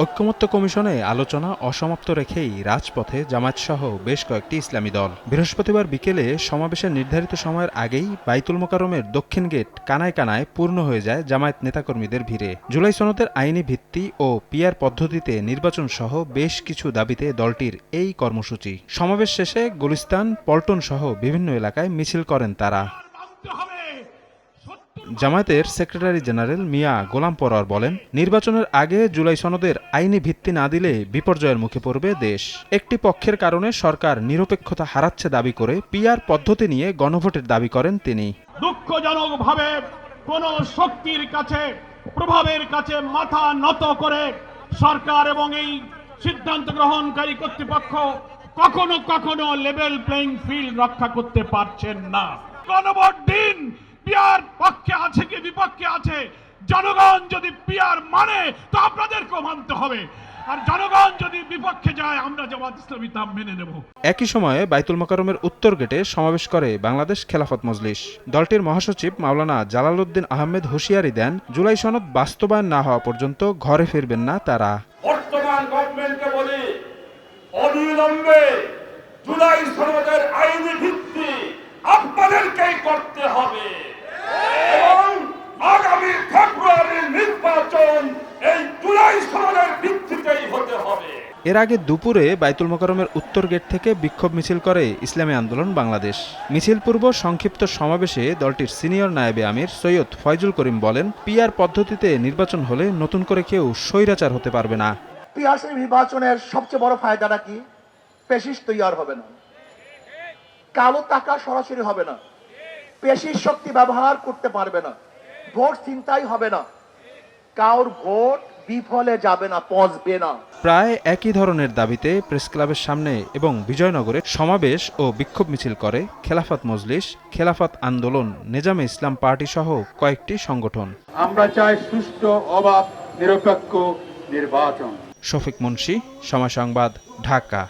ঐক্যমত্য কমিশনে আলোচনা অসমাপ্ত রেখেই রাজপথে জামায়াতসহ বেশ কয়েকটি ইসলামী দল। বৃহস্পতিবার বিকেলে সমাবেশের নির্ধারিত সময়ের আগেই বাইতুল মোকাররমের দক্ষিণ গেট কানায় কানায় পূর্ণ হয়ে যায় জামায়াত নেতাকর্মীদের ভিড়ে। জুলাই সনদের আইনি ভিত্তি ও পিআর পদ্ধতিতে নির্বাচন সহ বেশ কিছু দাবিতে দলটির এই কর্মসূচি। সমাবেশ শেষে গুলিস্তান, পল্টন সহ বিভিন্ন এলাকায় মিছিল করেন তারা। জামায়াতের সেক্রেটারি জেনারেল মিয়া গোলাম পরোয়ার বলেন, নির্বাচনের আগে জুলাই সনদের আইনি ভিত্তি না দিলে বিপর্যয়ের মুখে পড়বে দেশ। একটি পক্ষের কারণে সরকার নিরপেক্ষতা হারাচ্ছে দাবি করে পিআর পদ্ধতি নিয়ে গণভোটের দাবি করেন তিনি। দুঃখজনকভাবে কোন শক্তির কাছে, প্রভাবের কাছে মাথা নত করে সরকার এবং এই সিদ্ধান্ত গ্রহণকারী কর্তৃপক্ষ কখনো কখনো লেভেল প্লেইং ফিল্ড রক্ষা করতে পারছেন না। গণভোট দিন, পিআর পক্ষে আছে কি বিপক্ষে আছে, জনগণ যদি পিআর মানে তো আপনাদেরকেও মানতে হবে, আর জনগণ যদি বিপক্ষে যায় আমরা জামায়াত ইসলামী তা মেনে নেব। একই সময়ে বাইতুল মোকাররমের উত্তর গেটে সমাবেশ করে বাংলাদেশ খেলাফত মজলিস। দলটির মহাসচিব মাওলানা জালালউদ্দিন আহমেদ হুঁশিয়ারি দেন, জুলাই সনদ বাস্তবায়ন না হওয়া পর্যন্ত ঘরে ফিরবেন না তারা। বর্তমান গভর্নমেন্টকে বলি, অবিলম্বে জুলাই সনদের আইনি ভিত্তি আপনাদেরকেই করতে হবে এবং আগামী ফেব্রুয়ারির নির্বাচন এই জুলাই সনদের ভিত্তিতেই হতে হবে। এর আগে দুপুরে বাইতুল মোকাররমের উত্তর গেট থেকে বিক্ষোভ মিছিল করে ইসলামী আন্দোলন বাংলাদেশ। মিছিল পূর্ব সংক্ষিপ্ত সমাবেশে দলটির সিনিয়র নায়েবে আমির সৈয়দ ফয়জুল করিম বলেন, পিআর পদ্ধতিতে নির্বাচন হলে নতুন করে কেউ স্বৈরাচার হতে পারবে না। পিআর নির্বাচনের সবচেয়ে বড় ফায়দাটা কি? ফ্যাসিস্ট তৈরি হবে না, কালো টাকা সরাসরি হবে না, পেশির শক্তি ব্যবহার করতে পারবে না, ভোট ছিনতাই হবে না, কারোর ভোট বিফলে যাবে না, পচবে না। প্রায় একই ধরনের দাবিতে প্রেস ক্লাবের সামনে এবং বিজয়নগরে সমাবেশ ও বিক্ষোভ মিছিল করে খেলাফত মজলিস, খেলাফত আন্দোলন, নেজামে ইসলাম পার্টি সহ কয়েকটি সংগঠন। আমরা চাই সুষ্ঠু, অবাধ, নিরপেক্ষ নির্বাচন। শফিক মুন্সি, সময় সংবাদ, ঢাকা।